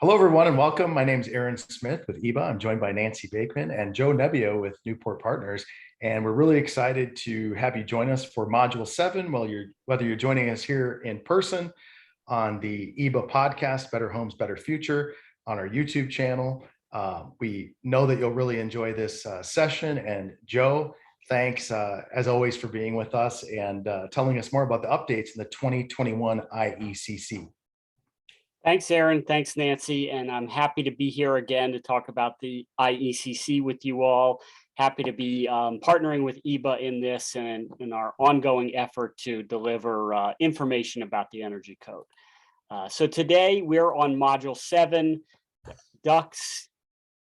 Hello, everyone, and welcome. My name is Aaron Smith with EBA. I'm joined by Nancy Bakeman and Joe Nebbio with Newport Partners. And we're really excited to have you join us for Module 7, whether you're joining us here in person on the EBA podcast, Better Homes, Better Future, on our YouTube channel. We know that you'll really enjoy this session. And Joe, thanks as always for being with us and telling us more about the updates in the 2021 IECC. Thanks, Aaron. Thanks, Nancy. And I'm happy to be here again to talk about the IECC with you all. Happy to be partnering with EBA in this and in our ongoing effort to deliver information about the Energy Code. So today we're on Module 7, ducts,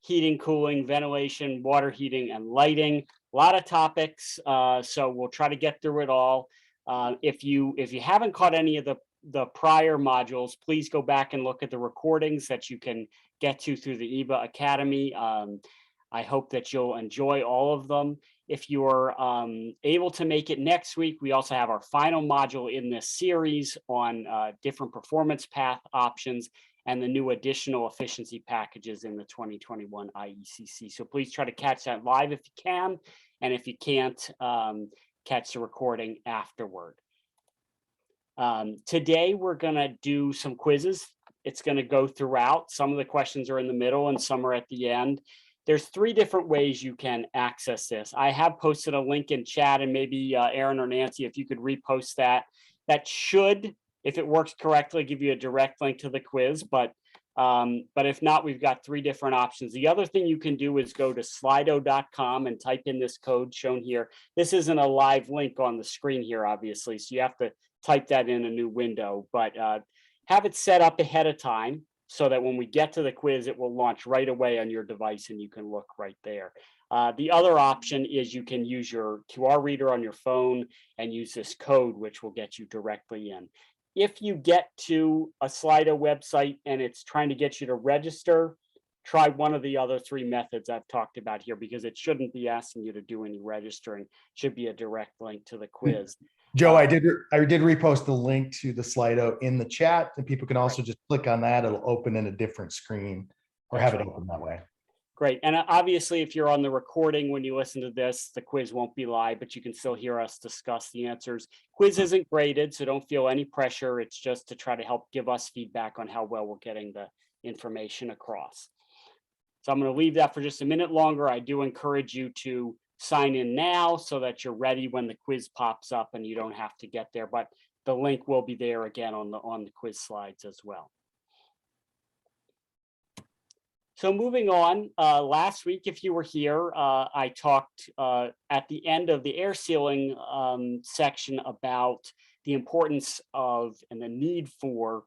heating, cooling, ventilation, water heating, and lighting. A lot of topics, so we'll try to get through it all. If you haven't caught any of the prior modules, please go back and look at the recordings that you can get to through the EBA Academy. I hope that you'll enjoy all of them. If you're able to make it next week, we also have our final module in this series on different performance path options and the new additional efficiency packages in the 2021 IECC. So please try to catch that live if you can, and if you can't, catch the recording afterward. Today, we're going to do some quizzes. It's going to go throughout. Some of the questions are in the middle and some are at the end. There's 3 different ways you can access this. I have posted a link in chat, and maybe Aaron or Nancy, if you could repost that. That should, if it works correctly, give you a direct link to the quiz. But if not, we've got 3 different options. The other thing you can do is go to slido.com and type in this code shown here. This isn't a live link on the screen here, obviously, so you have to type that in a new window, but have it set up ahead of time so that when we get to the quiz, it will launch right away on your device and you can look right there. The other option is you can use your QR reader on your phone and use this code, which will get you directly in. If you get to a Slido website and it's trying to get you to register, try one of the other 3 methods I've talked about here, because it shouldn't be asking you to do any registering. It should be a direct link to the quiz. Joe, I did repost the link to the Slido in the chat, and people can also just click on that. It'll open in a different screen or have it open that way. Great. And obviously, if you're on the recording when you listen to this, the quiz won't be live, but you can still hear us discuss the answers. Quiz isn't graded, so don't feel any pressure. It's just to try to help give us feedback on how well we're getting the information across. So I'm going to leave that for just a minute longer. I do encourage you to sign in now so that you're ready when the quiz pops up and you don't have to get there, but the link will be there again on the quiz slides as well. So moving on, last week, if you were here, I talked at the end of the air sealing section about the importance of and the need for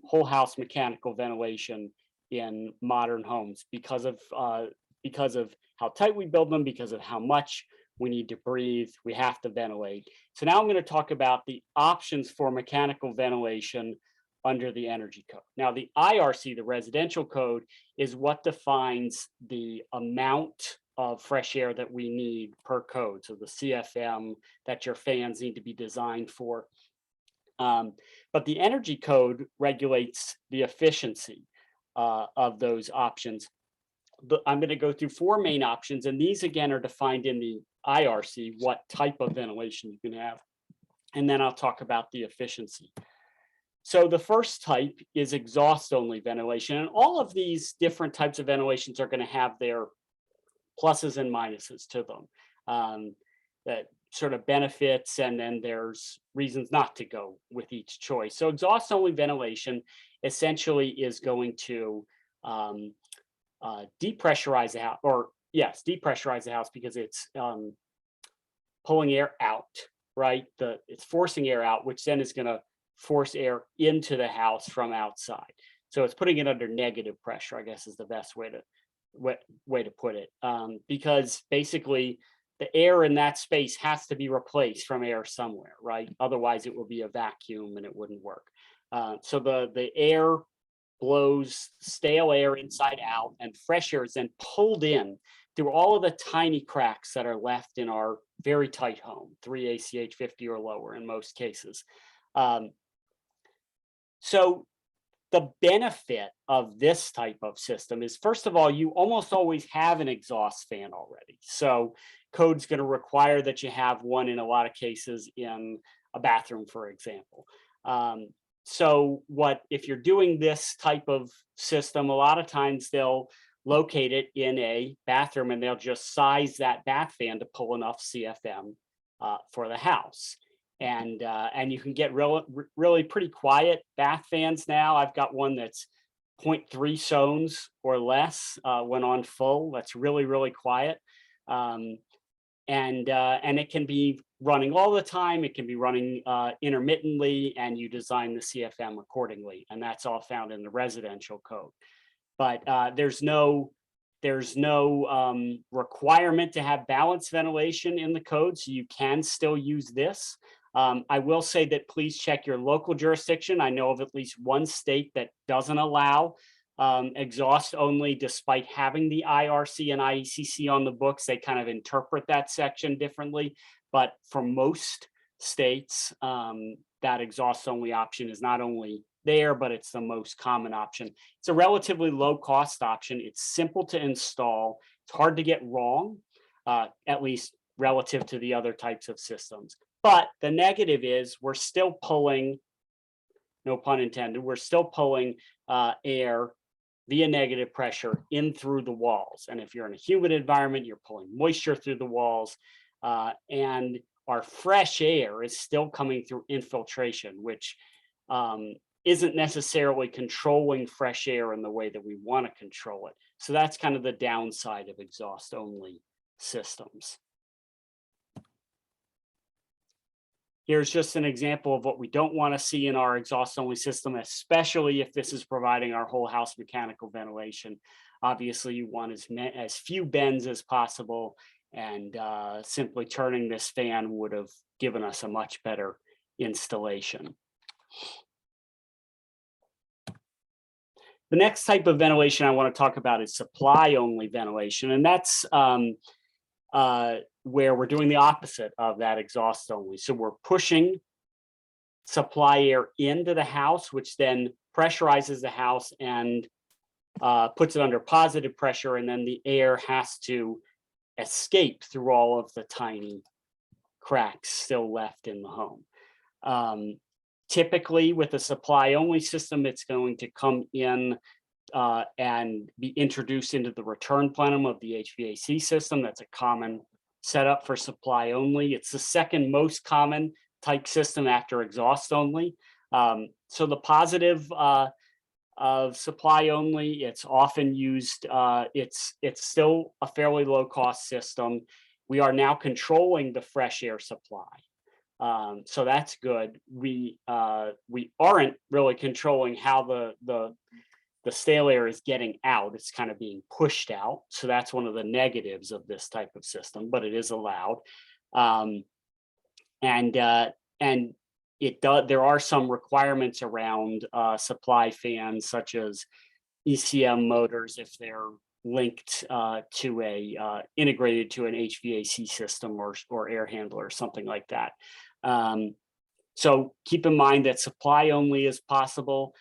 whole house mechanical ventilation in modern homes because of how tight we build them, because of how much we need to breathe, we have to ventilate. So now I'm going to talk about the options for mechanical ventilation under the Energy Code. Now the IRC, the residential code, is what defines the amount of fresh air that we need per code. So the CFM that your fans need to be designed for. But the Energy Code regulates the efficiency of those options. I'm going to go through 4 main options, and these again are defined in the IRC, what type of ventilation you can have. And then I'll talk about the efficiency. So the first type is exhaust only ventilation, and all of these different types of ventilations are going to have their pluses and minuses to them. That sort of benefits, and then there's reasons not to go with each choice. So exhaust only ventilation essentially is going to depressurize the house, or yes, depressurize the house, because it's pulling air out, right? It's forcing air out, which then is going to force air into the house from outside. So it's putting it under negative pressure, I guess, is the best way to put it, because basically the air in that space has to be replaced from air somewhere, right? Otherwise, it will be a vacuum and it wouldn't work. So the air blows stale air inside out, and fresh air is then pulled in through all of the tiny cracks that are left in our very tight home, 3 ACH 50 or lower in most cases. So the benefit of this type of system is, first of all, you almost always have an exhaust fan already. So code's going to require that you have one in a lot of cases in a bathroom, for example. So if you're doing this type of system, a lot of times they'll locate it in a bathroom and they'll just size that bath fan to pull enough CFM for the house. And you can get really pretty quiet bath fans now. I've got one that's 0.3 sones or less when on full. That's really, really quiet. And it can be running all the time. It can be running intermittently, and you design the CFM accordingly. And that's all found in the residential code. But there's no requirement to have balanced ventilation in the code, so you can still use this. I will say that please check your local jurisdiction. I know of at least one state that doesn't allow exhaust only, despite having the IRC and IECC on the books. They kind of interpret that section differently. But for most states, that exhaust only option is not only there, but it's the most common option. It's a relatively low cost option. It's simple to install. It's hard to get wrong, at least relative to the other types of systems. But the negative is we're still pulling, no pun intended, we're still pulling air via negative pressure in through the walls. And if you're in a humid environment, you're pulling moisture through the walls. And our fresh air is still coming through infiltration, which isn't necessarily controlling fresh air in the way that we want to control it. So that's kind of the downside of exhaust only systems. Here's just an example of what we don't want to see in our exhaust only system, especially if this is providing our whole house mechanical ventilation. Obviously, you want as few bends as possible, and simply turning this fan would have given us a much better installation. The next type of ventilation I want to talk about is supply only ventilation, and that's where we're doing the opposite of that exhaust only. So we're pushing supply air into the house, which then pressurizes the house and puts it under positive pressure, and then the air has to escape through all of the tiny cracks still left in the home. Typically with a supply only system, it's going to come in and be introduced into the return plenum of the HVAC system. That's a common setup for supply only. It's the second most common type system after exhaust only. So the positive of supply only, it's often used, it's still a fairly low cost system. We are now controlling the fresh air supply. So that's good. We aren't really controlling how the stale air is getting out. It's kind of being pushed out. So that's one of the negatives of this type of system, but it is allowed. And there are some requirements around supply fans, such as ECM motors, if they're linked to integrated to an HVAC system or air handler or something like that. So keep in mind that supply only is possible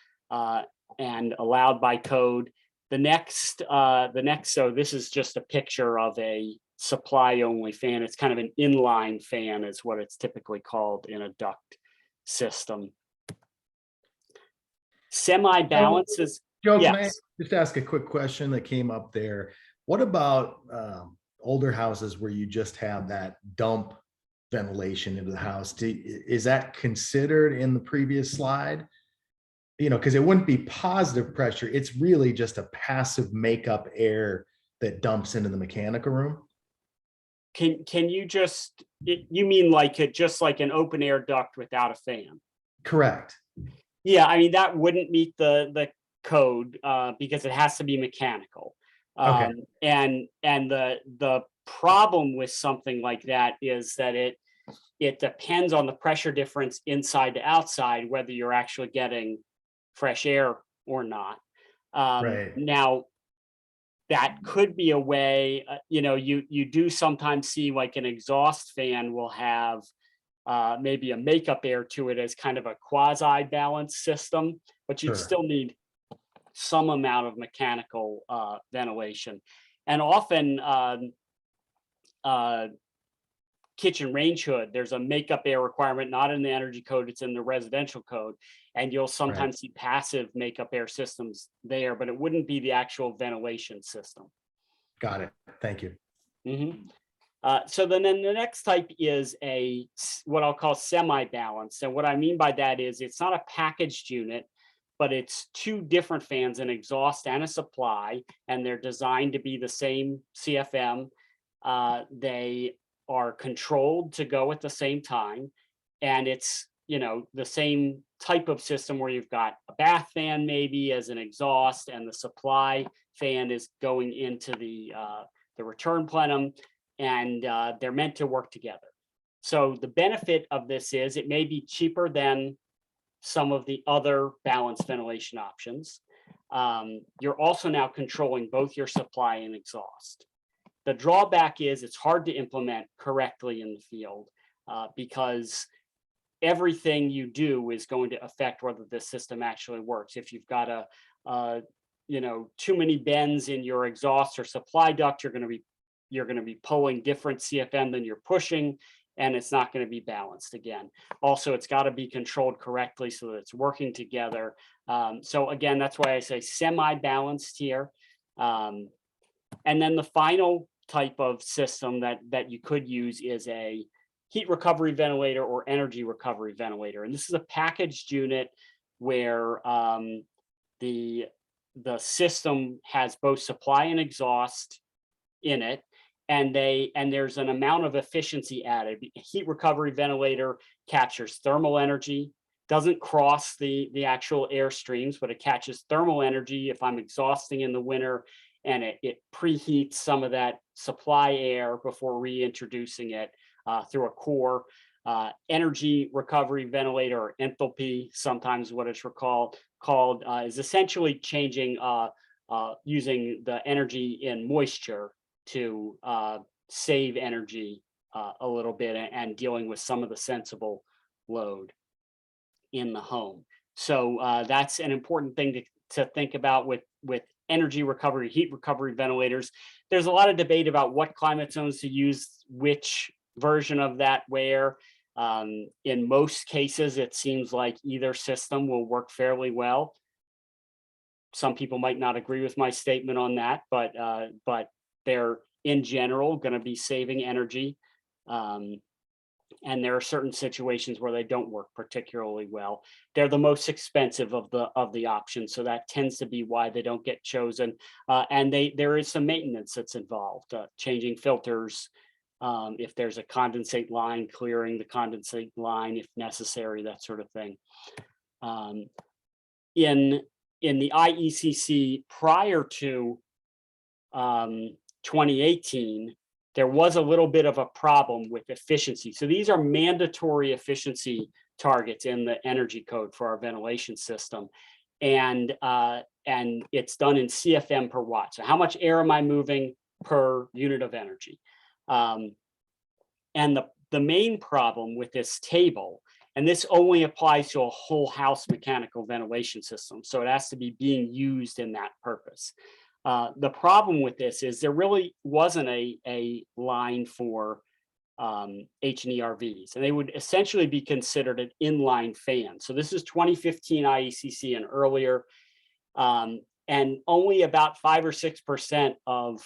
and allowed by code. The next, so this is just a picture of a supply only fan. It's kind of an inline fan is what it's typically called in a duct system. Semi-balance is, Joe, yes. can I just ask a quick question that came up there? What about older houses where you just have that dump ventilation into the house? Is that considered in the previous slide? You know, because it wouldn't be positive pressure. It's really just a passive makeup air that dumps into the mechanical room. Can you just, you mean like just like an open air duct without a fan? Correct. Yeah, I mean, that wouldn't meet the code because it has to be mechanical. Okay. And the problem with something like that is that it depends on the pressure difference inside to outside, whether you're actually getting fresh air or not. Right. Now, that could be a way, you know, you do sometimes see like an exhaust fan will have maybe a makeup air to it as kind of a quasi-balanced system, but you'd Sure. still need some amount of mechanical ventilation. And often kitchen range hood, there's a makeup air requirement, not in the energy code, it's in the residential code. And you'll Right. sometimes see passive makeup air systems there, but it wouldn't be the actual ventilation system. Got it. Thank you. So then the next type is what I'll call semi-balanced. And what I mean by that is it's not a packaged unit, but it's two different fans, an exhaust and a supply, and they're designed to be the same CFM. They are controlled to go at the same time. And it's, the same type of system where you've got a bath fan maybe as an exhaust, and the supply fan is going into the return plenum, and they're meant to work together. So the benefit of this is it may be cheaper than some of the other balanced ventilation options. You're also now controlling both your supply and exhaust. The drawback is it's hard to implement correctly in the field because everything you do is going to affect whether the system actually works. If you've got too many bends in your exhaust or supply duct, you're going to be pulling different CFM than you're pushing, and it's not going to be balanced again. Also, it's got to be controlled correctly so that it's working together. So again, that's why I say semi-balanced here. And then the final type of system that you could use is a heat recovery ventilator or energy recovery ventilator. And this is a packaged unit where the system has both supply and exhaust in it, and there's an amount of efficiency added. Heat recovery ventilator captures thermal energy, doesn't cross the actual air streams, but it catches thermal energy if I'm exhausting in the winter, and it preheats some of that supply air before reintroducing it through a core. Energy recovery ventilator, or enthalpy, sometimes what it's called, is essentially changing using the energy in moisture to save energy a little bit and dealing with some of the sensible load in the home. So that's an important thing to think about with energy recovery, heat recovery ventilators. There's a lot of debate about what climate zones to use, which version of that where. In most cases, it seems like either system will work fairly well. Some people might not agree with my statement on that, but they're in general going to be saving energy. And there are certain situations where they don't work particularly well. They're the most expensive of the options, so that tends to be why they don't get chosen. And there is some maintenance that's involved, changing filters. If there's a condensate line, clearing the condensate line if necessary, that sort of thing. In the IECC prior to 2018, there was a little bit of a problem with efficiency. So these are mandatory efficiency targets in the energy code for our ventilation system. And it's done in CFM per watt. So how much air am I moving per unit of energy? And the main problem with this table, and this only applies to a whole house mechanical ventilation system, so it has to be being used in that purpose. The problem with this is there really wasn't a line for H&ERVs, and they would essentially be considered an inline fan. So this is 2015 IECC and earlier, and only about 5 or 6% of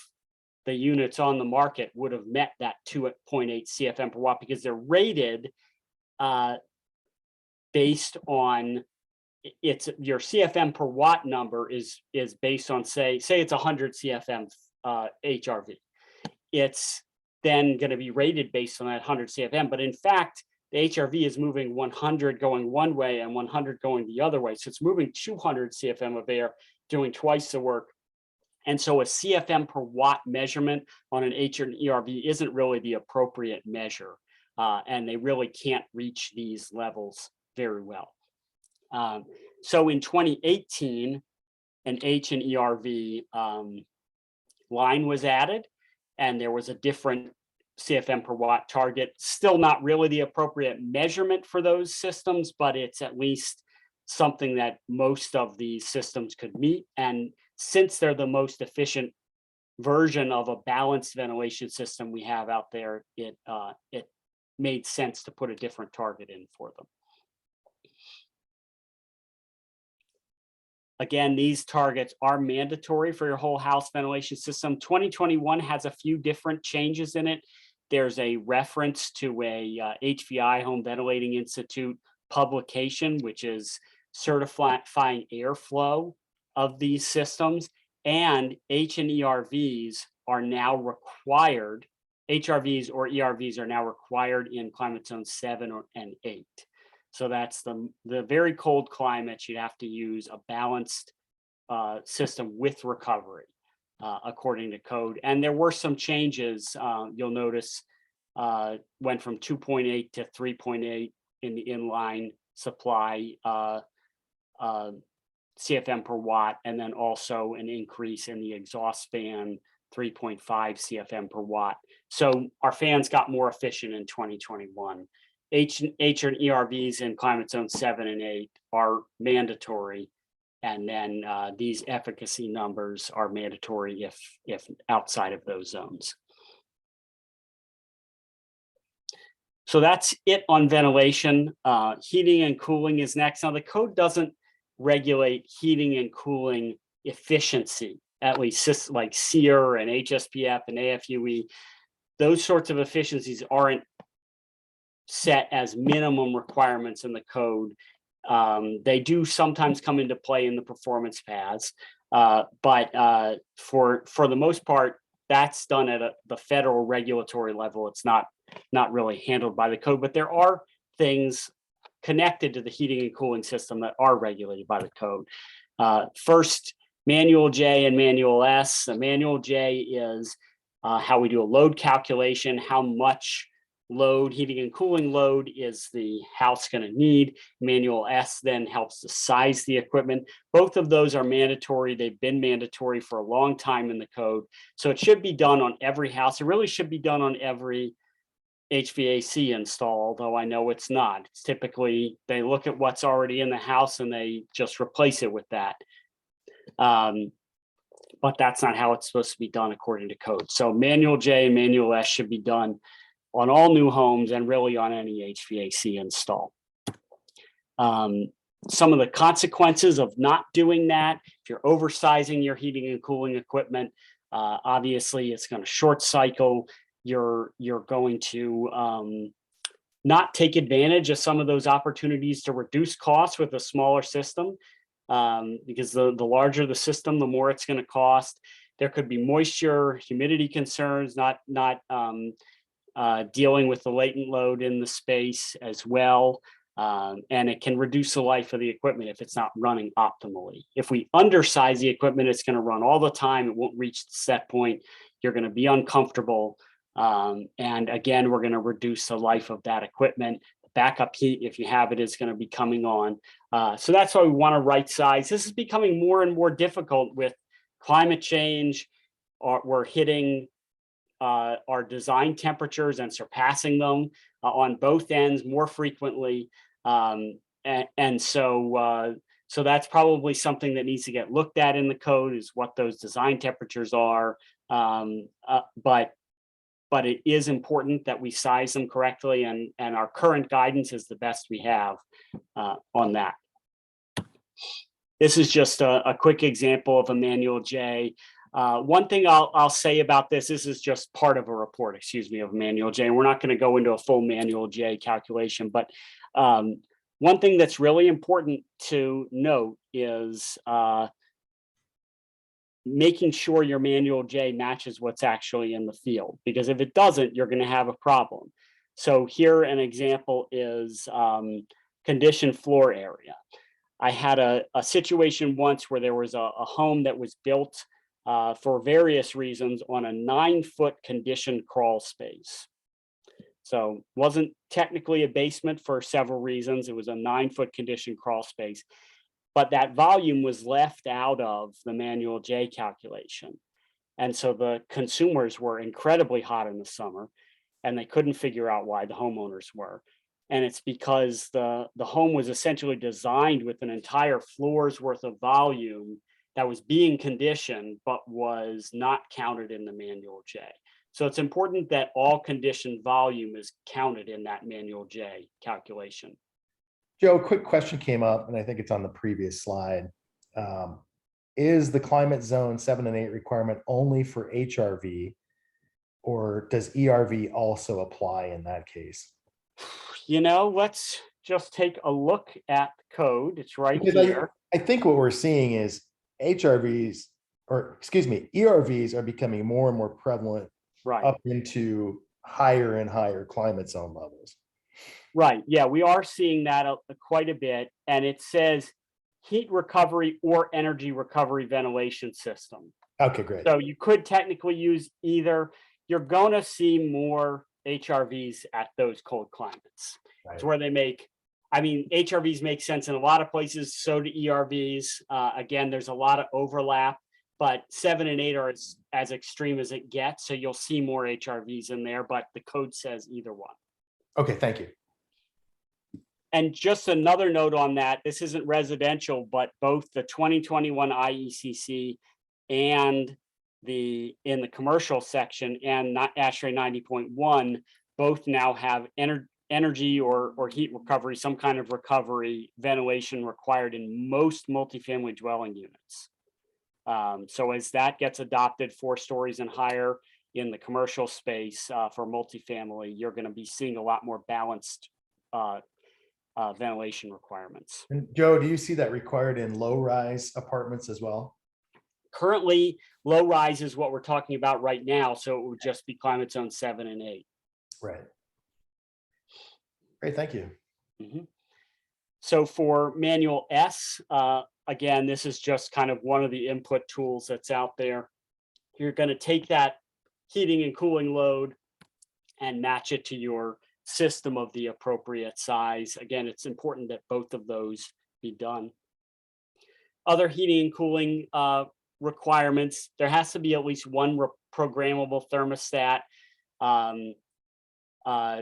the units on the market would have met that 2.8 CFM per watt, because they're rated based on your CFM per watt number is based on say it's 100 CFM HRV. It's then going to be rated based on that 100 CFM, but in fact the HRV is moving 100 going one way and 100 going the other way, so it's moving 200 CFM of air, doing twice the work. And so a CFM per watt measurement on an H&ERV isn't really the appropriate measure, and they really can't reach these levels very well. So in 2018, an H&ERV line was added, and there was a different CFM per watt target. Still not really the appropriate measurement for those systems, but it's at least something that most of these systems could meet. And since they're the most efficient version of a balanced ventilation system we have out there, it made sense to put a different target in for them. Again, these targets are mandatory for your whole house ventilation system. 2021 has a few different changes in it. There's a reference to a HVI Home Ventilating Institute publication, which is certifying airflow of these systems, and H and ERVs are now required. HRVs or ERVs are now required in climate zone 7 and 8. So that's the very cold climates. You'd have to use a balanced system with recovery according to code. And there were some changes. You'll notice went from 2.8 to 3.8 in the inline supply CFM per watt, and then also an increase in the exhaust fan 3.5 CFM per watt. So our fans got more efficient in 2021. H and ERVs in climate zone 7 and 8 are mandatory, and then these efficacy numbers are mandatory if outside of those zones. So that's it on ventilation. Heating and cooling is next. Now the code doesn't regulate heating and cooling efficiency, at least like SEER and HSPF and AFUE. Those sorts of efficiencies aren't set as minimum requirements in the code. They do sometimes come into play in the performance paths, but for the most part, that's done at the federal regulatory level. It's not really handled by the code, but there are things connected to the heating and cooling system that are regulated by the code. First, Manual J and Manual S. The Manual J is how we do a load calculation, how much load, heating and cooling load, is the house going to need. Manual S then helps to size the equipment. Both of those are mandatory. They've been mandatory for a long time in the code. So it should be done on every house. It really should be done on every HVAC install, although I know it's not. It's typically, they look at what's already in the house and they just replace it with that. But that's not how it's supposed to be done according to code. So Manual J and Manual S should be done on all new homes and really on any HVAC install. Some of the consequences of not doing that: if you're oversizing your heating and cooling equipment, obviously it's going to short cycle. You're going to not take advantage of some of those opportunities to reduce costs with a smaller system, because the larger the system, the more it's going to cost. There could be moisture, humidity concerns, not dealing with the latent load in the space as well. And it can reduce the life of the equipment if it's not running optimally. If we undersize the equipment, it's going to run all the time. It won't reach the set point. You're going to be uncomfortable. And again, we're going to reduce the life of that equipment. Backup heat, if you have it, is going to be coming on. So that's why we want to right size. This is becoming more and more difficult with climate change. We're hitting our design temperatures and surpassing them on both ends more frequently. And so that's probably something that needs to get looked at in the code, is what those design temperatures are. But it is important that we size them correctly, and our current guidance is the best we have on that. This is just a quick example of a Manual J. One thing I'll say about this is just part of a report, of Manual J. And we're not going to go into a full Manual J calculation, but one thing that's really important to note is making sure your Manual J matches what's actually in the field, because if it doesn't, you're going to have a problem. So here an example is conditioned floor area. I had a situation once where there was a home that was built for various reasons on a 9-foot conditioned crawl space. So wasn't technically a basement for several reasons. It was a 9-foot conditioned crawl space, but that volume was left out of the Manual J calculation. And so the consumers were incredibly hot in the summer, and they couldn't figure out why the homeowners were. And it's because the home was essentially designed with an entire floor's worth of volume that was being conditioned, but was not counted in the manual J. So it's important that all conditioned volume is counted in that manual J calculation. Joe, a quick question came up, and I think it's on the previous slide. Is the climate zone 7 and 8 requirement only for HRV, or does ERV also apply in that case? Let's just take a look at the code. It's right Because here. I think what we're seeing is HRVs, or excuse me, ERVs are becoming more and more prevalent Right. up into higher and higher climate zone levels. Right. Yeah, we are seeing that quite a bit. And it says heat recovery or energy recovery ventilation system. Okay, great. So you could technically use either. You're going to see more HRVs at those cold climates. Right. It's where they make, HRVs make sense in a lot of places, so do ERVs. Again, there's a lot of overlap, but 7 and 8 are as extreme as it gets. So you'll see more HRVs in there, but the code says either one. Okay, thank you. And just another note on that, this isn't residential, but both the 2021 IECC and in the commercial section and ASHRAE 90.1 both now have energy or heat recovery, some kind of recovery ventilation required in most multifamily dwelling units. So as that gets adopted 4 stories and higher in the commercial space for multifamily, you're going to be seeing a lot more balanced ventilation requirements. And Joe, do you see that required in low-rise apartments as well? Currently, low rise is what we're talking about right now, so it would just be climate zone 7 and 8. Right. Great, thank you. So for manual S, again, this is just kind of one of the input tools that's out there. You're going to take that heating and cooling load and match it to your system of the appropriate size. Again, it's important that both of those be done. Other heating and cooling requirements, there has to be at least one programmable thermostat.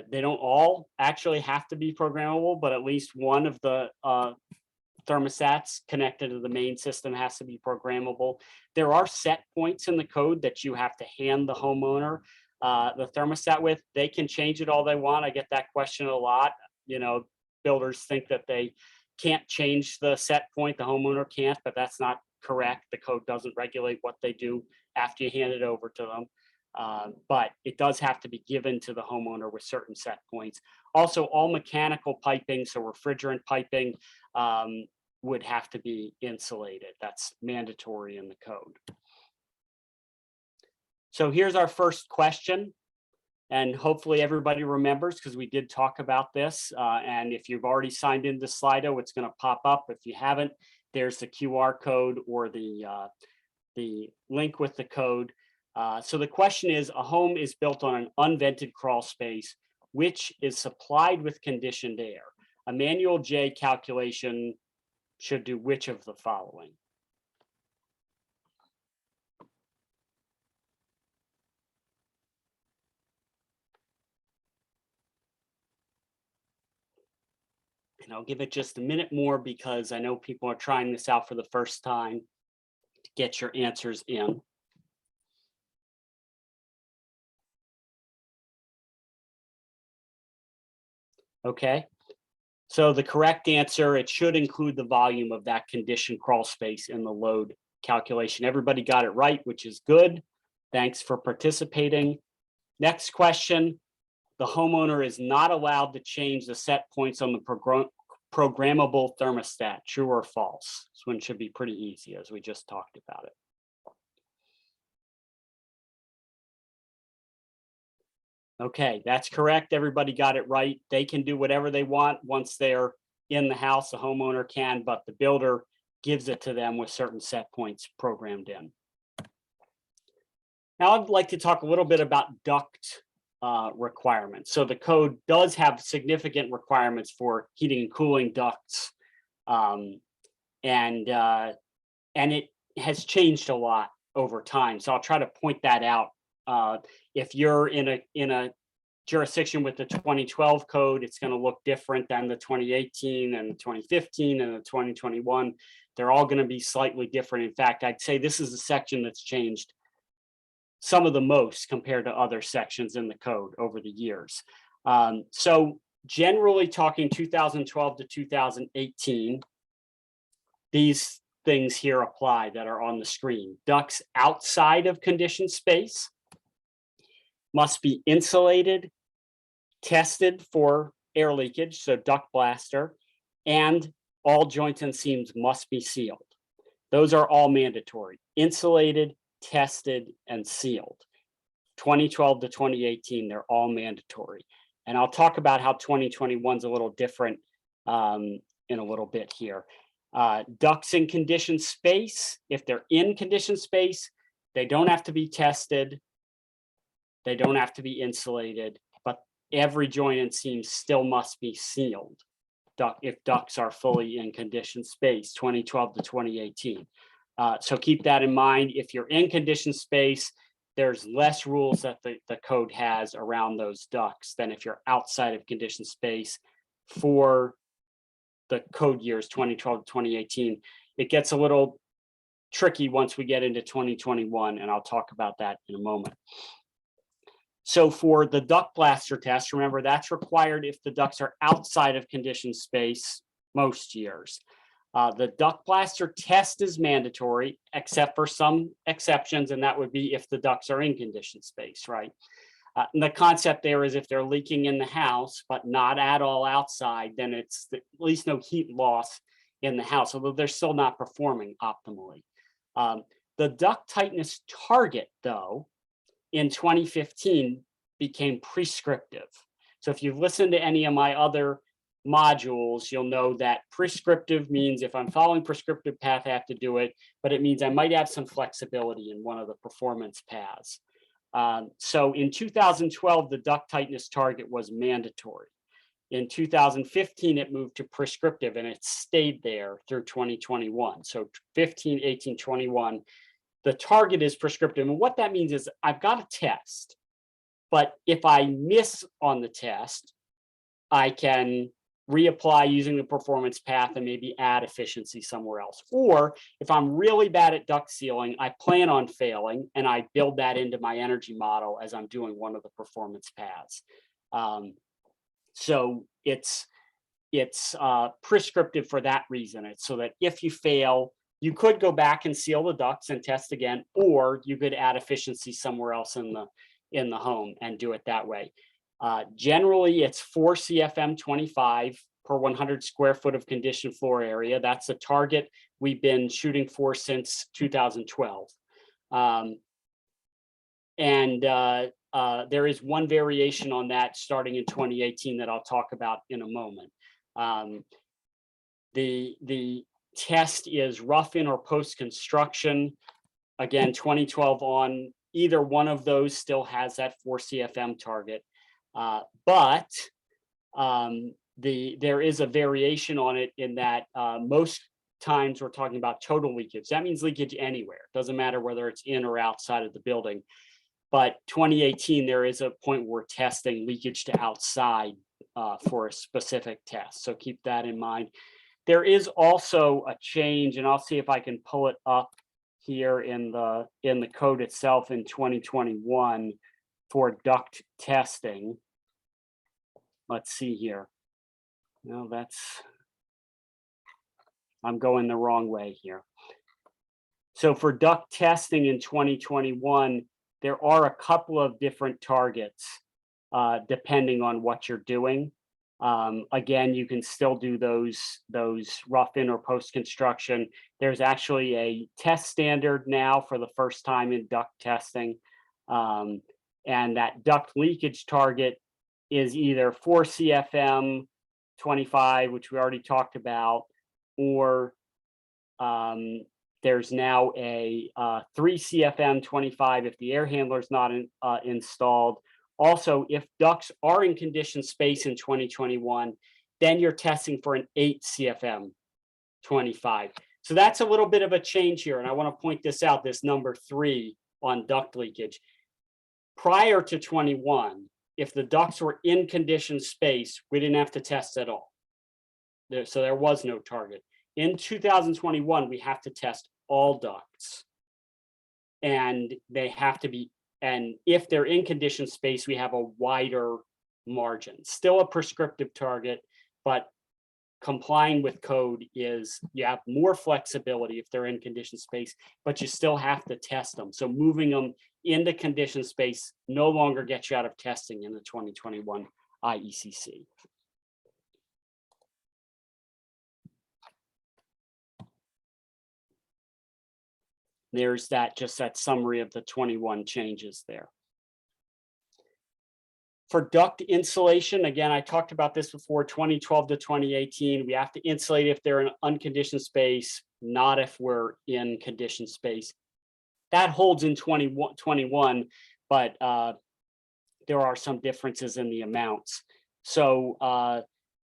They don't all actually have to be programmable, but at least one of the thermostats connected to the main system has to be programmable. There are set points in the code that you have to hand the homeowner the thermostat with. They can change it all they want. I get that question a lot. Builders think that they can't change the set point, the homeowner can't, but that's not correct. The code doesn't regulate what they do after you hand it over to them. But it does have to be given to the homeowner with certain set points. Also, all mechanical piping, so refrigerant piping, would have to be insulated. That's mandatory in the code. So here's our first question. And hopefully everybody remembers, because we did talk about this. And if you've already signed into Slido, it's going to pop up. If you haven't, there's the QR code or the link with the code. So the question is, a home is built on an unvented crawl space, which is supplied with conditioned air. A manual J calculation should do which of the following? And I'll give it just a minute more because I know people are trying this out for the first time to get your answers in. Okay, so the correct answer, it should include the volume of that conditioned crawl space in the load calculation. Everybody got it right, which is good. Thanks for participating. Next question. The homeowner is not allowed to change the set points on the programmable thermostat. True or false? This one should be pretty easy, as we just talked about it. Okay, that's correct. Everybody got it right. They can do whatever they want once they're in the house. The homeowner can, but the builder gives it to them with certain set points programmed in. Now I'd like to talk a little bit about duct requirements. So the code does have significant requirements for heating and cooling ducts, and it has changed a lot over time. So I'll try to point that out. If you're in a jurisdiction with the 2012 code, it's going to look different than the 2018 and the 2015 and the 2021. They're all going to be slightly different. In fact, I'd say this is a section that's changed some of the most compared to other sections in the code over the years. So generally talking 2012 to 2018, these things here apply that are on the screen. Ducts outside of conditioned space must be insulated, tested for air leakage, so duct blaster, and all joints and seams must be sealed. Those are all mandatory: insulated, tested, and sealed. 2012 to 2018, they're all mandatory. And I'll talk about how 2021 is a little different in a little bit here. Ducts in conditioned space, if they're in conditioned space, they don't have to be tested. They don't have to be insulated, but every joint and seam still must be sealed if ducts are fully in conditioned space, 2012 to 2018. So keep that in mind. If you're in conditioned space, there's less rules that the code has around those ducts than if you're outside of conditioned space for the code years 2012 to 2018. It gets a little tricky once we get into 2021, and I'll talk about that in a moment. So for the duct blaster test, remember that's required if the ducts are outside of conditioned space most years. The duct blaster test is mandatory, except for some exceptions, and that would be if the ducts are in conditioned space, right? And the concept there is if they're leaking in the house, but not at all outside, then it's at least no heat loss in the house, although they're still not performing optimally. The duct tightness target, though, in 2015 became prescriptive. So if you've listened to any of my other modules, you'll know that prescriptive means if I'm following prescriptive path, I have to do it, but it means I might have some flexibility in one of the performance paths. So in 2012, the duct tightness target was mandatory. In 2015, it moved to prescriptive, and it stayed there through 2021. So 15, 18, 21, the target is prescriptive. And what that means is I've got a test, but if I miss on the test, I can reapply using the performance path and maybe add efficiency somewhere else. Or if I'm really bad at duct sealing, I plan on failing and I build that into my energy model as I'm doing one of the performance paths. So it's prescriptive for that reason. It's so that if you fail, you could go back and seal the ducts and test again, or you could add efficiency somewhere else in the home and do it that way. Generally, it's 4 CFM 25 per 100 square foot of conditioned floor area. That's the target we've been shooting for since 2012. There is one variation on that starting in 2018 that I'll talk about in a moment. The test is rough in or post construction. Again, 2012 on, either one of those still has that 4 CFM target. But there is a variation on it in that most times we're talking about total leakage. That means leakage anywhere. It doesn't matter whether it's in or outside of the building. But 2018, there is a point where we're testing leakage to outside for a specific test. So keep that in mind. There is also a change, and I'll see if I can pull it up here in the code itself in 2021 for duct testing. Let's see here. No, I'm going the wrong way here. So for duct testing in 2021, there are a couple of different targets depending on what you're doing. Again, you can still do those rough in or post construction. There's actually a test standard now for the first time in duct testing. And that duct leakage target is either 4 CFM 25, which we already talked about, or there's now a 3 CFM 25 if the air handler is not installed. Also, if ducts are in conditioned space in 2021, then you're testing for an 8 CFM 25. So that's a little bit of a change here. And I want to point this out, this number 3 on duct leakage. Prior to 21, if the ducts were in conditioned space, we didn't have to test at all. So there was no target. In 2021, we have to test all ducts. And they have to be, and if they're in conditioned space, we have a wider margin. Still a prescriptive target, but complying with code is you have more flexibility if they're in conditioned space, but you still have to test them. So moving them into conditioned space no longer gets you out of testing in the 2021 IECC. There's that, just that summary of the 21 changes there. For duct insulation, again, I talked about this before, 2012 to 2018, we have to insulate if they're in unconditioned space, not if we're in conditioned space. That holds in 2021, but there are some differences in the amounts. So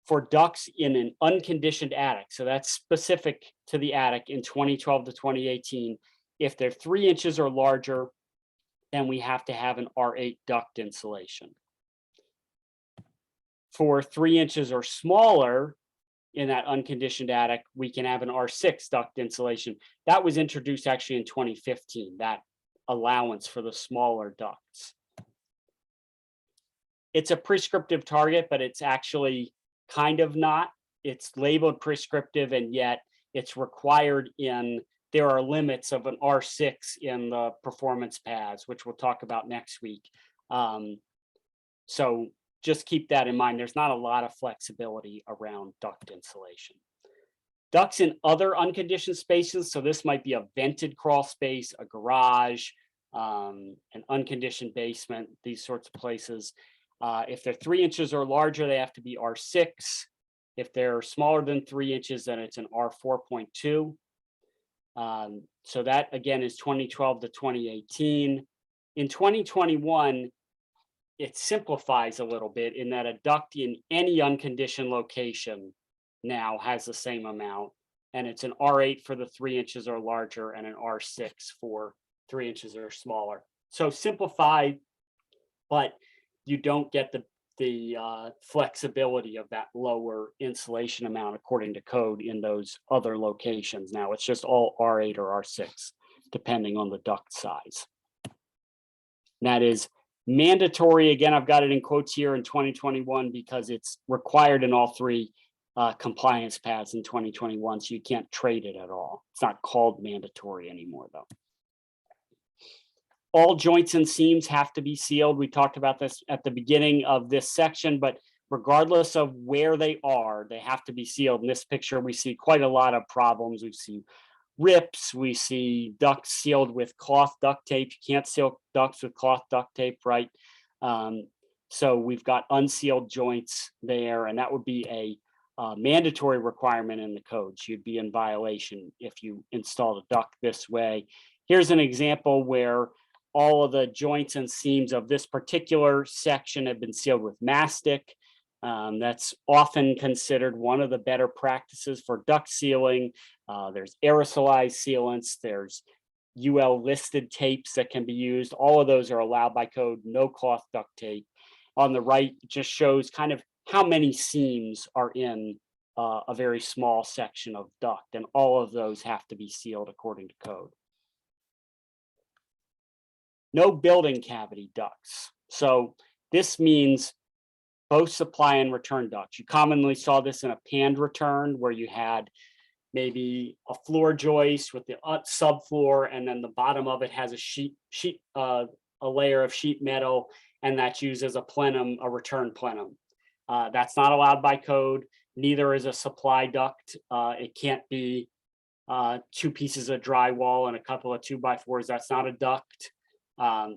for ducts in an unconditioned attic, so that's specific to the attic in 2012 to 2018, if they're 3 inches or larger, then we have to have an R8 duct insulation. For 3 inches or smaller in that unconditioned attic, we can have an R6 duct insulation. That was introduced actually in 2015, that allowance for the smaller ducts. It's a prescriptive target, but it's actually kind of not. It's labeled prescriptive, and yet it's required in, there are limits of an R6 in the performance paths, which we'll talk about next week. So just keep that in mind. There's not a lot of flexibility around duct insulation. Ducts in other unconditioned spaces, so this might be a vented crawl space, a garage, an unconditioned basement, these sorts of places. If they're 3 inches or larger, they have to be R6. If they're smaller than 3 inches, then it's an R4.2. So that again is 2012 to 2018. In 2021, it simplifies a little bit in that a duct in any unconditioned location now has the same amount, and it's an R8 for the 3 inches or larger and an R6 for 3 inches or smaller. So simplified, but you don't get the flexibility of that lower insulation amount according to code in those other locations. Now it's just all R8 or R6, depending on the duct size. And that is mandatory. Again, I've got it in quotes here in 2021 because it's required in all three compliance paths in 2021, so you can't trade it at all. It's not called mandatory anymore, though. All joints and seams have to be sealed. We talked about this at the beginning of this section, but regardless of where they are, they have to be sealed. In this picture, we see quite a lot of problems. We see rips, we see ducts sealed with cloth duct tape. You can't seal ducts with cloth duct tape, right? So we've got unsealed joints there, and that would be a mandatory requirement in the code. So you'd be in violation if you installed a duct this way. Here's an example where all of the joints and seams of this particular section have been sealed with mastic. That's often considered one of the better practices for duct sealing. There's aerosolized sealants, there's UL listed tapes that can be used. All of those are allowed by code, no cloth duct tape. On the right, it just shows kind of how many seams are in a very small section of duct, and all of those have to be sealed according to code. No building cavity ducts. So this means both supply and return ducts. You commonly saw this in a panned return where you had maybe a floor joist with the subfloor, and then the bottom of it has a layer of sheet metal, and that's used as a plenum, a return plenum. That's not allowed by code. Neither is a supply duct. It can't be 2 pieces of drywall and a couple of 2x4s. That's not a duct.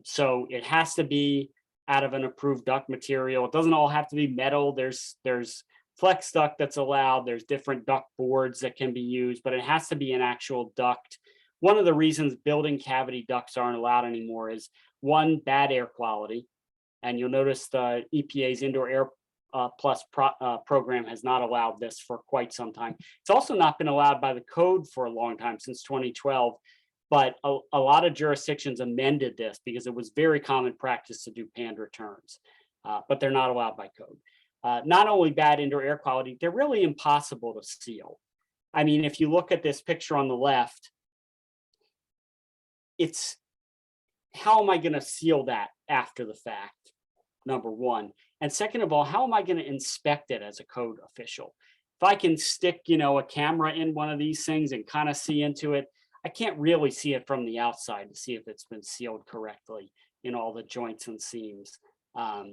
So it has to be out of an approved duct material. It doesn't all have to be metal. There's flex duct that's allowed. There's different duct boards that can be used, but it has to be an actual duct. One of the reasons building cavity ducts aren't allowed anymore is, one, bad air quality. And you'll notice the EPA's Indoor Air Plus program has not allowed this for quite some time. It's also not been allowed by the code for a long time, since 2012. But a lot of jurisdictions amended this because it was very common practice to do panned returns. but they're not allowed by code. Not only bad indoor air quality, they're really impossible to seal. I mean, if you look at this picture on the left, it's how am I going to seal that after the fact, number one. And second of all, how am I going to inspect it as a code official? If I can stick, a camera in one of these things and kind of see into it, I can't really see it from the outside to see if it's been sealed correctly in all the joints and seams.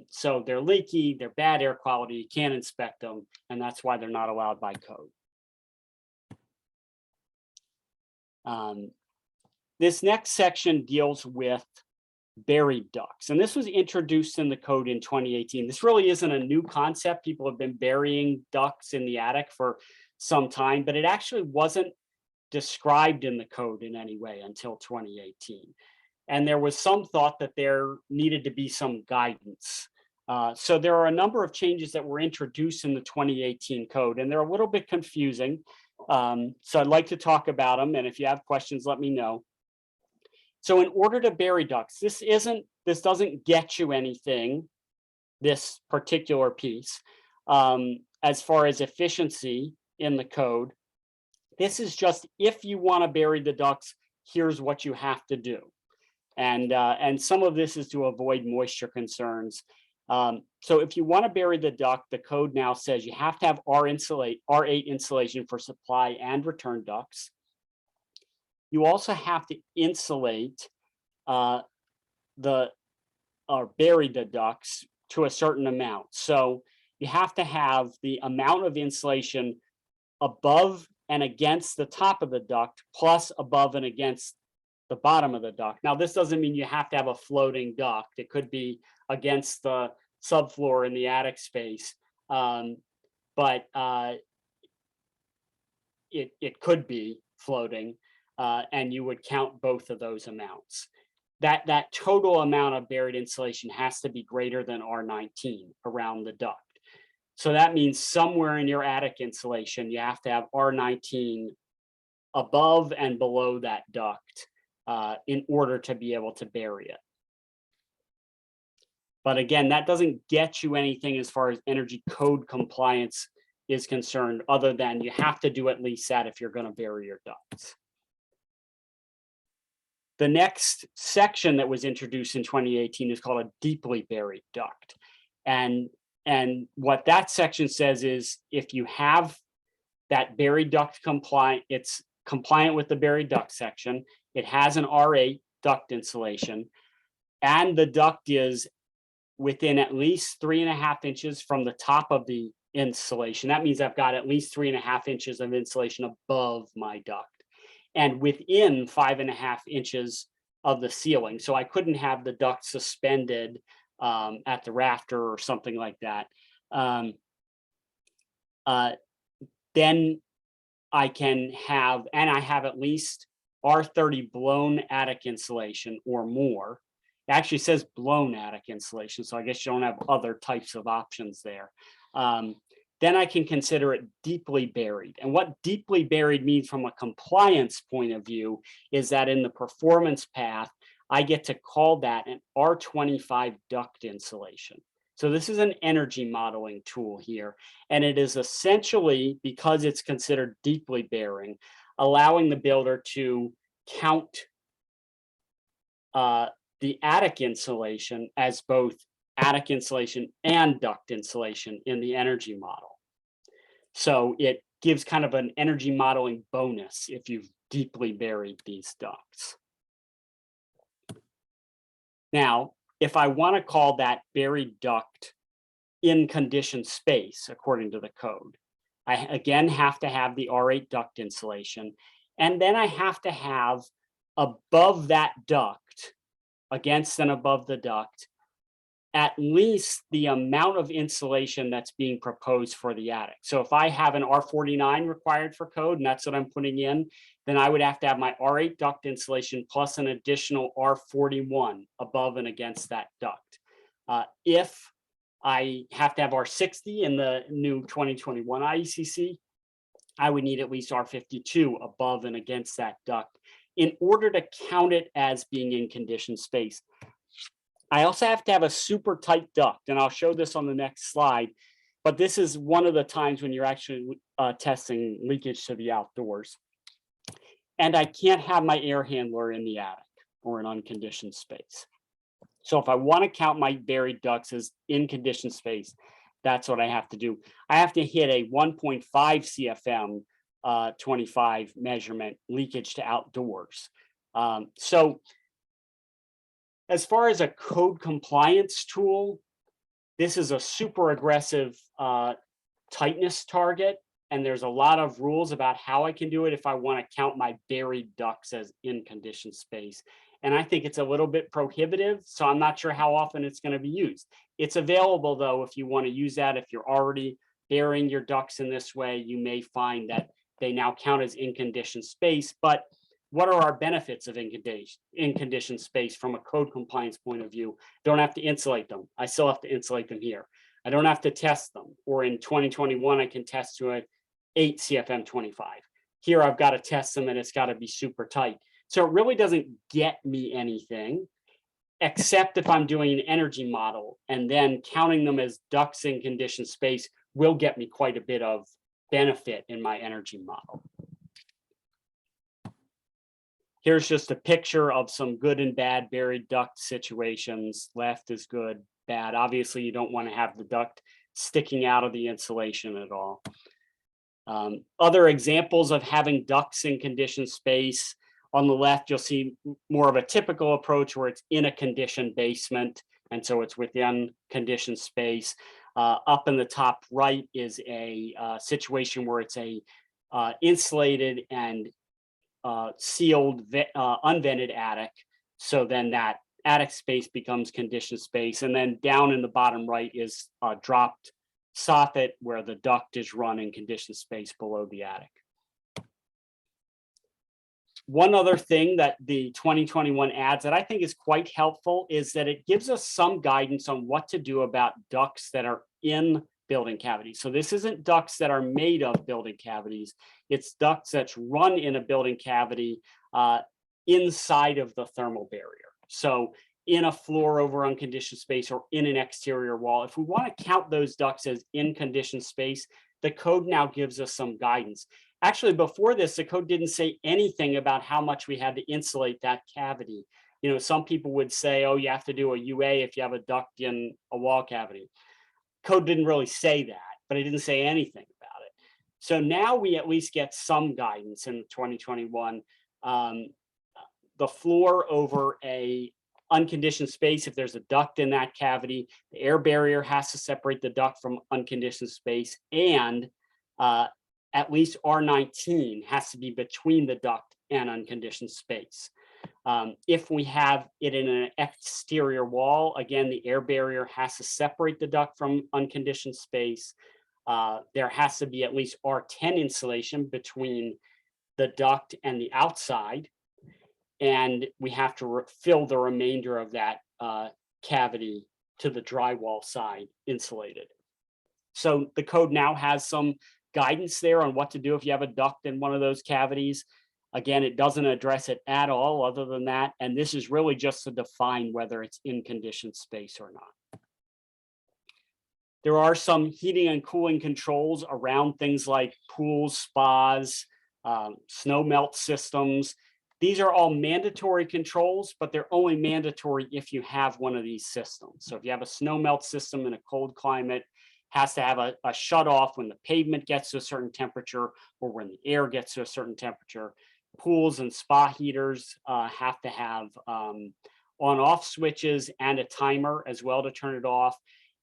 So they're leaky, they're bad air quality, you can't inspect them, and that's why they're not allowed by code. This next section deals with buried ducts, and this was introduced in the code in 2018. This really isn't a new concept. People have been burying ducts in the attic for some time, but it actually wasn't described in the code in any way until 2018. And there was some thought that there needed to be some guidance. So there are a number of changes that were introduced in the 2018 code, and they're a little bit confusing. So I'd like to talk about them, and if you have questions, let me know. So in order to bury ducts, this doesn't get you anything, this particular piece, as far as efficiency in the code. This is just, if you want to bury the ducts, here's what you have to do. And some of this is to avoid moisture concerns. So if you want to bury the duct, the code now says you have to have R8 insulation for supply and return ducts. You also have to insulate or bury the ducts to a certain amount. So you have to have the amount of insulation above and against the top of the duct, plus above and against the bottom of the duct. Now, this doesn't mean you have to have a floating duct. It could be against the subfloor in the attic space, but it could be floating, and you would count both of those amounts. That total amount of buried insulation has to be greater than R19 around the duct. So that means somewhere in your attic insulation, you have to have R19 above and below that duct in order to be able to bury it. But again, that doesn't get you anything as far as energy code compliance is concerned, other than you have to do at least that if you're going to bury your ducts. The next section that was introduced in 2018 is called a deeply buried duct. And what that section says is, if you have that buried duct compliant, it's compliant with the buried duct section, it has an R8 duct insulation, and the duct is within at least 3.5 inches from the top of the insulation. That means I've got at least 3.5 inches of insulation above my duct, and within 5.5 inches of the ceiling. So I couldn't have the duct suspended at the rafter or something like that. Then I can have, and I have at least R30 blown attic insulation or more. It actually says blown attic insulation, so I guess you don't have other types of options there. Then I can consider it deeply buried. And what deeply buried means from a compliance point of view is that in the performance path, I get to call that an R25 duct insulation. So this is an energy modeling tool here, and it is essentially, because it's considered deeply bearing, allowing the builder to count the attic insulation as both attic insulation and duct insulation in the energy model. So it gives kind of an energy modeling bonus if you've deeply buried these ducts. Now, if I want to call that buried duct in conditioned space, according to the code, I again have to have the R8 duct insulation, and then I have to have above that duct, against and above the duct, at least the amount of insulation that's being proposed for the attic. So if I have an R49 required for code, and that's what I'm putting in, then I would have to have my R8 duct insulation plus an additional R41 above and against that duct. If I have to have R60 in the new 2021 IECC, I would need at least R52 above and against that duct in order to count it as being in conditioned space. I also have to have a super tight duct, and I'll show this on the next slide. But this is one of the times when you're actually testing leakage to the outdoors. And I can't have my air handler in the attic or an unconditioned space. So if I want to count my buried ducts as in conditioned space, that's what I have to do. I have to hit a 1.5 CFM 25 measurement leakage to outdoors. So as far as a code compliance tool, this is a super aggressive tightness target. And there's a lot of rules about how I can do it if I want to count my buried ducts as in conditioned space. And I think it's a little bit prohibitive, so I'm not sure how often it's going to be used. It's available, though, if you want to use that. If you're already burying your ducts in this way, you may find that they now count as in conditioned space. But what are our benefits of in conditioned space from a code compliance point of view? Don't have to insulate them. I still have to insulate them here. I don't have to test them. Or in 2021, I can test to an 8 CFM 25. Here, I've got to test them, and it's got to be super tight. So it really doesn't get me anything, except if I'm doing an energy model, and then counting them as ducts in conditioned space will get me quite a bit of benefit in my energy model. Here's just a picture of some good and bad buried duct situations. Left is good, bad. Obviously, you don't want to have the duct sticking out of the insulation at all. Other examples of having ducts in conditioned space. On the left, you'll see more of a typical approach where it's in a conditioned basement, and so it's within conditioned space. Up in the top right is a situation where it's a insulated and sealed, unvented attic. So then that attic space becomes conditioned space. And then down in the bottom right is a dropped soffit where the duct is run in conditioned space below the attic. One other thing that the 2021 adds that I think is quite helpful is that it gives us some guidance on what to do about ducts that are in building cavities. So this isn't ducts that are made of building cavities. It's ducts that's run in a building cavity inside of the thermal barrier. So in a floor over unconditioned space or in an exterior wall. If we want to count those ducts as in conditioned space, the code now gives us some guidance. Actually, before this, the code didn't say anything about how much we had to insulate that cavity. You know, some people would say, oh, you have to do a UA if you have a duct in a wall cavity. Code didn't really say that, but it didn't say anything about it. So now we at least get some guidance in 2021. The floor over a unconditioned space, if there's a duct in that cavity, the air barrier has to separate the duct from unconditioned space, and at least R19 has to be between the duct and unconditioned space. If we have it in an exterior wall, again, the air barrier has to separate the duct from unconditioned space. There has to be at least R10 insulation between the duct and the outside. And we have to fill the remainder of that cavity to the drywall side insulated. So the code now has some guidance there on what to do if you have a duct in one of those cavities. Again, it doesn't address it at all other than that. And this is really just to define whether it's in conditioned space or not. There are some heating and cooling controls around things like pools, spas, snow melt systems. These are all mandatory controls, but they're only mandatory if you have one of these systems. So if you have a snow melt system in a cold climate, has to have a shut off when the pavement gets to a certain temperature or when the air gets to a certain temperature. Pools and spa heaters have to have on-off switches and a timer as well to turn it off.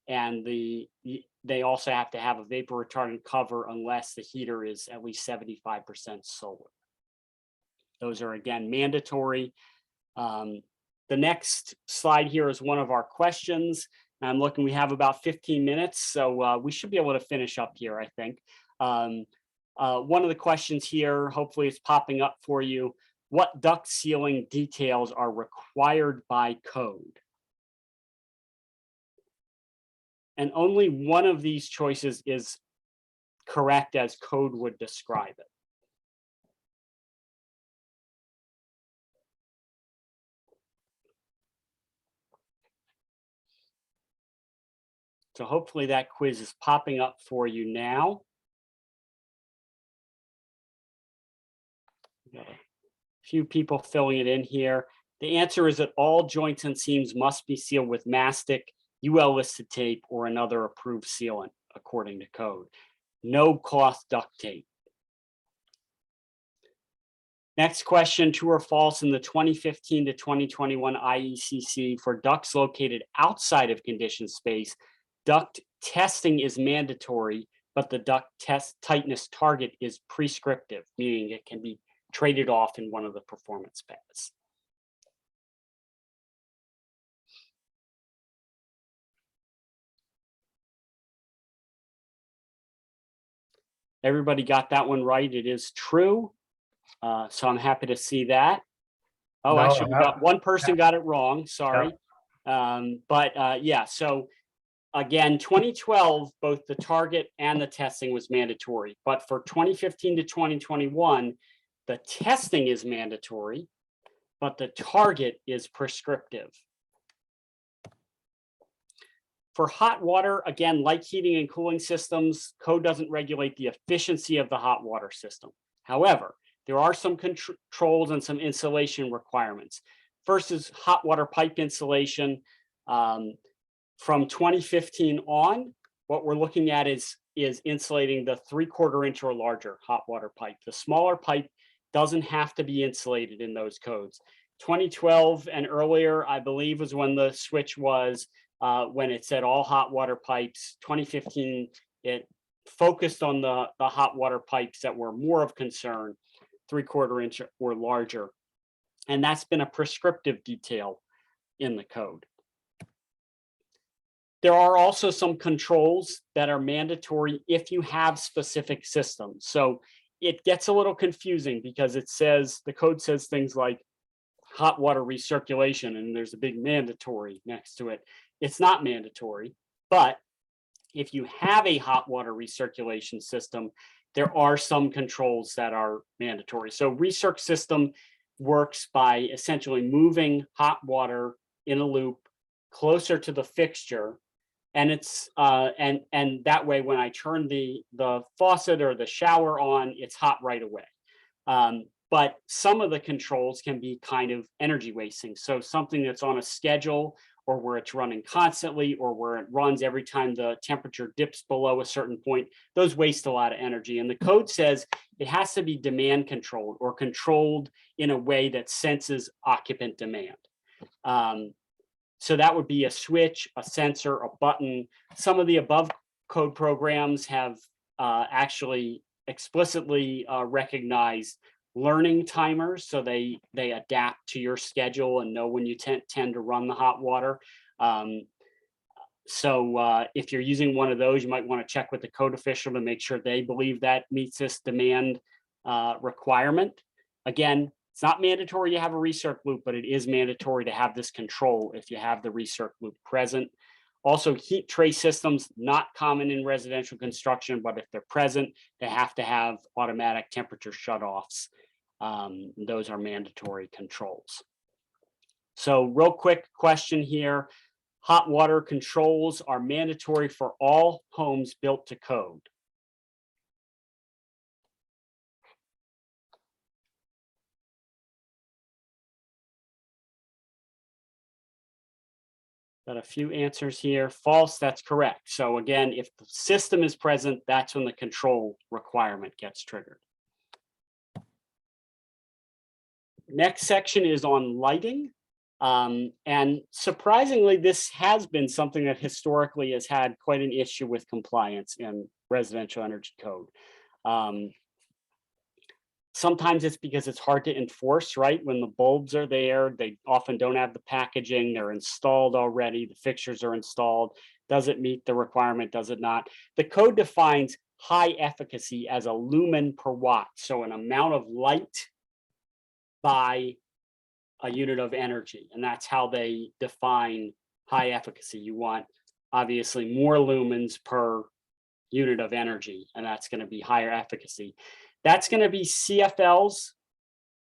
And they also have to have a vapor retardant cover unless the heater is at least 75% solar. Those are, again, mandatory. The next slide here is one of our questions. I'm looking, we have about 15 minutes, so we should be able to finish up here, I think. One of the questions here, hopefully it's popping up for you. What duct sealing details are required by code? And only one of these choices is correct as code would describe it. So hopefully that quiz is popping up for you now. Got a few people filling it in here. The answer is that all joints and seams must be sealed with mastic, UL listed tape, or another approved sealant according to code. No cloth duct tape. Next question, true or false, in the 2015 to 2021 IECC for ducts located outside of conditioned space, duct testing is mandatory, but the duct test tightness target is prescriptive, meaning it can be traded off in one of the performance paths. Everybody got that one right. It is true. So I'm happy to see that. Oh, No, actually, we got one person got it wrong. Sorry. Yeah, so again, 2012, both the target and the testing was mandatory. But for 2015 to 2021, the testing is mandatory, but the target is prescriptive. For hot water, again, like heating and cooling systems, code doesn't regulate the efficiency of the hot water system. However, there are some controls and some insulation requirements. First is hot water pipe insulation. From 2015 on, what we're looking at is insulating the 3/4 inch or larger hot water pipe. The smaller pipe doesn't have to be insulated in those codes. 2012 and earlier, I believe, was when the switch was when it said all hot water pipes. 2015, it focused on the hot water pipes that were more of concern, 3/4 inch or larger. And that's been a prescriptive detail in the code. There are also some controls that are mandatory if you have specific systems. So it gets a little confusing because it says, the code says things like hot water recirculation, and there's a big mandatory next to it. It's not mandatory, but if you have a hot water recirculation system, there are some controls that are mandatory. So recirc system works by essentially moving hot water in a loop closer to the fixture. And it's and that way, when I turn the faucet or the shower on, it's hot right away. But some of the controls can be kind of energy wasting. So something that's on a schedule, or where it's running constantly, or where it runs every time the temperature dips below a certain point, those waste a lot of energy. And the code says it has to be demand controlled, or controlled in a way that senses occupant demand. So that would be a switch, a sensor, a button. Some of the above code programs have actually explicitly recognized learning timers, so they adapt to your schedule and know when you tend to run the hot water. So if you're using one of those, you might want to check with the code official to make sure they believe that meets this demand requirement. Again, it's not mandatory to have a recirc loop, but it is mandatory to have this control if you have the recirc loop present. Also, heat trace systems, not common in residential construction, but if they're present, they have to have automatic temperature shutoffs. Those are mandatory controls. So real quick question here. Hot water controls are mandatory for all homes built to code. Got a few answers here. False, that's correct. So again, if the system is present, that's when the control requirement gets triggered. Next section is on lighting. And surprisingly, this has been something that historically has had quite an issue with compliance in residential energy code. Sometimes it's because it's hard to enforce, right? When the bulbs are there, they often don't have the packaging, they're installed already, the fixtures are installed. Does it meet the requirement? Does it not? The code defines high efficacy as a lumen per watt, so an amount of light by a unit of energy, and that's how they define high efficacy. You want obviously more lumens per unit of energy, and that's going to be higher efficacy. That's going to be CFLs,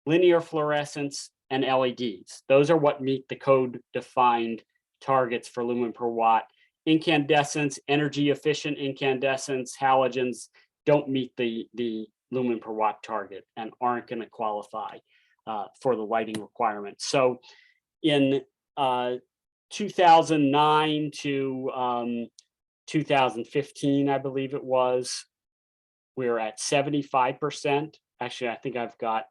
linear fluorescence, and LEDs. Those are what meet the code defined targets for lumen per watt. incandescents, energy efficient incandescents, halogens don't meet the lumen per watt target and aren't going to qualify for the lighting requirements. So in 2009 to 2015, I believe it was, we were at 75%. Actually, I think I've got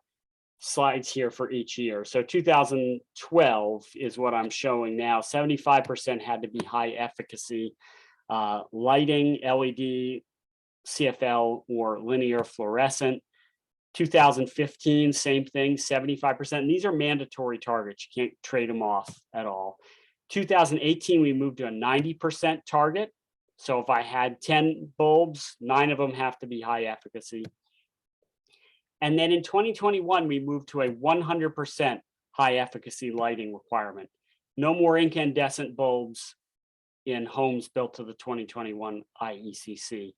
slides here for each year. So 2012 is what I'm showing now. 75% had to be high efficacy lighting, LED, CFL, or linear fluorescent. 2015, same thing, 75%. And these are mandatory targets. You can't trade them off at all. 2018, we moved to a 90% target. So if I had 10 bulbs, 9 of them have to be high efficacy. And then in 2021, we moved to a 100% high efficacy lighting requirement. No more incandescent bulbs in homes built to the 2021 IECC.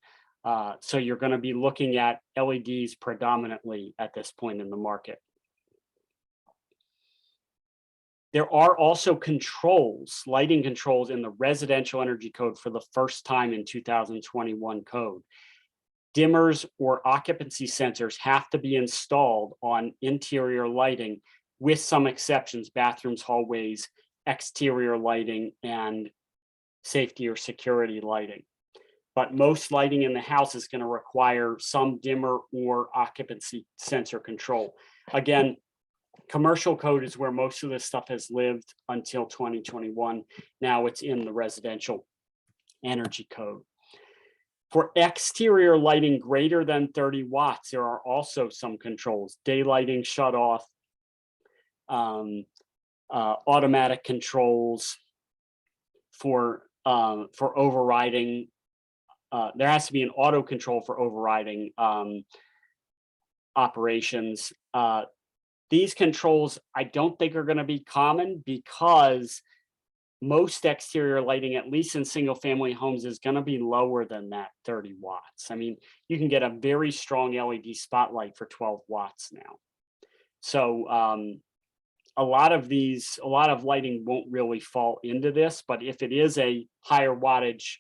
So you're going to be looking at LEDs predominantly at this point in the market. There are also controls, lighting controls in the residential energy code for the first time in 2021 code. Dimmers or occupancy sensors have to be installed on interior lighting with some exceptions, bathrooms, hallways, exterior lighting, and safety or security lighting. But most lighting in the house is going to require some dimmer or occupancy sensor control. Again, commercial code is where most of this stuff has lived until 2021. Now it's in the residential energy code. For exterior lighting greater than 30 watts, there are also some controls: daylighting, shut off, automatic controls for overriding. There has to be an auto control for overriding operations. These controls, I don't think are going to be common because most exterior lighting, at least in single family homes, is going to be lower than that 30 watts. I mean, you can get a very strong LED spotlight for 12 watts now. So a lot of lighting won't really fall into this, but if it is a higher wattage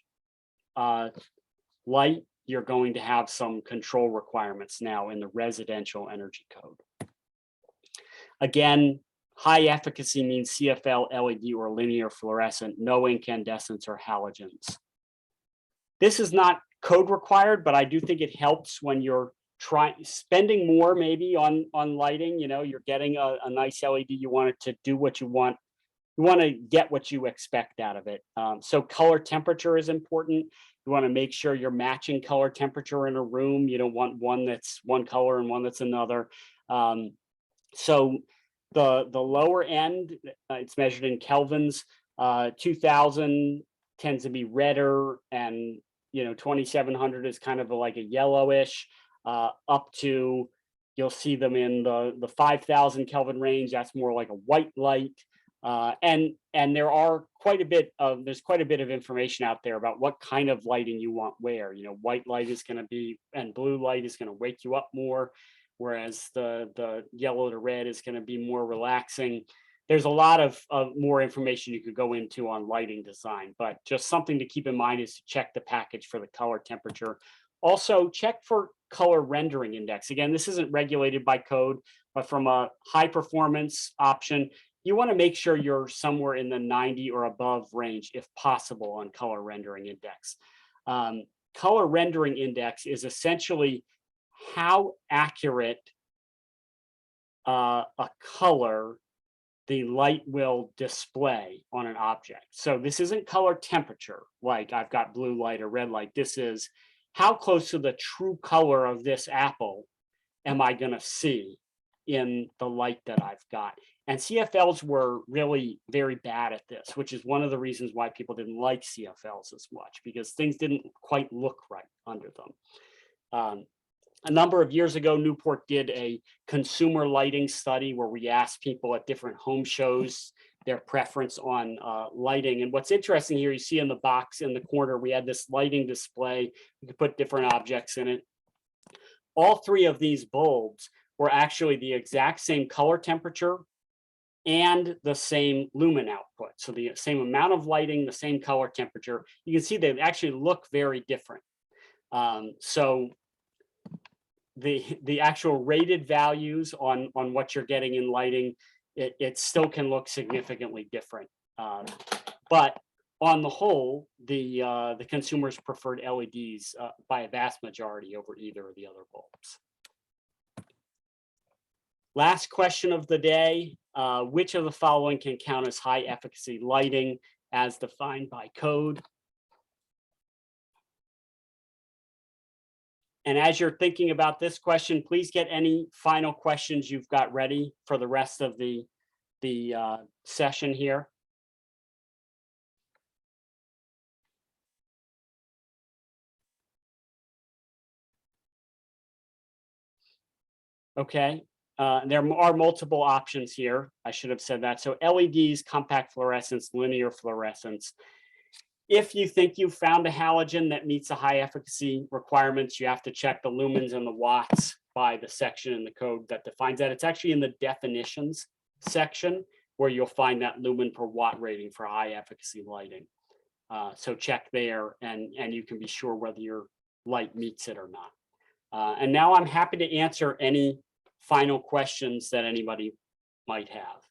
light, you're going to have some control requirements now in the residential energy code. Again, high efficacy means CFL, LED, or linear fluorescent, no incandescents or halogens. This is not code required, but I do think it helps when you're spending more maybe on lighting. You know, you're getting a nice LED, you want it to do what you want. You want to get what you expect out of it. So color temperature is important. You want to make sure you're matching color temperature in a room. You don't want one that's one color and one that's another. So the lower end, it's measured in kelvins. 2000 tends to be redder, and 2700 is kind of like a yellowish. Up to, you'll see them in the 5000 Kelvin range. That's more like a white light. And there are there's quite a bit of information out there about what kind of lighting you want where. White light is going to be, and blue light is going to wake you up more, whereas the yellow to red is going to be more relaxing. There's a lot of more information you could go into on lighting design, but just something to keep in mind is to check the package for the color temperature. Also, check for color rendering index. Again, this isn't regulated by code, but from a high performance option, you want to make sure you're somewhere in the 90 or above range, if possible, on color rendering index. Color rendering index is essentially how accurate a color the light will display on an object. So this isn't color temperature, like I've got blue light or red light. This is how close to the true color of this apple am I going to see in the light that I've got. And CFLs were really very bad at this, which is one of the reasons why people didn't like CFLs as much, because things didn't quite look right under them. A number of years ago, Newport did a consumer lighting study where we asked people at different home shows their preference on lighting. And what's interesting here, you see in the box in the corner, we had this lighting display. You could put different objects in it. All three of these bulbs were actually the exact same color temperature and the same lumen output. So the same amount of lighting, the same color temperature. You can see they actually look very different. So the actual rated values on what you're getting in lighting, it still can look significantly different. But on the whole, the consumers preferred LEDs by a vast majority over either of the other bulbs. Last question of the day, which of the following can count as high efficacy lighting as defined by code? And as you're thinking about this question, please get any final questions you've got ready for the rest of the session here. Okay, there are multiple options here. I should have said that. So LEDs, compact fluorescence, linear fluorescence. If you think you found a halogen that meets the high efficacy requirements, you have to check the lumens and the watts by the section in the code that defines that. It's actually in the definitions section where you'll find that lumen per watt rating for high efficacy lighting. So check there and you can be sure whether your light meets it or not. And now I'm happy to answer any final questions that anybody might have.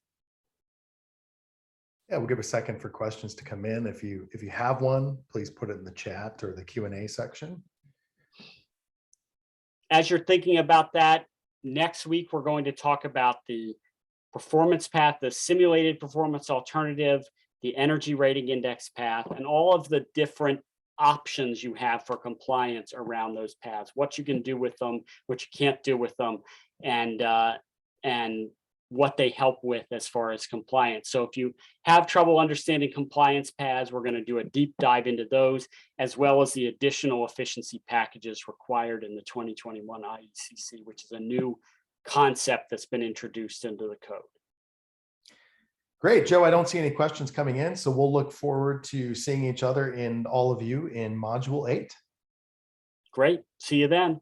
Yeah, we'll give a second for questions to come in. If you have one, please put it in the chat or the Q&A section. As you're thinking about that, next week we're going to talk about the performance path, the simulated performance alternative, the energy rating index path, and all of the different options you have for compliance around those paths, what you can do with them, what you can't do with them, and what they help with as far as compliance. So if you have trouble understanding compliance paths, we're going to do a deep dive into those, as well as the additional efficiency packages required in the 2021 IECC, which is a new concept that's been introduced into the code. Great, Joe, I don't see any questions coming in, so we'll look forward to seeing each other and all of you in Module 8. Great, see you then.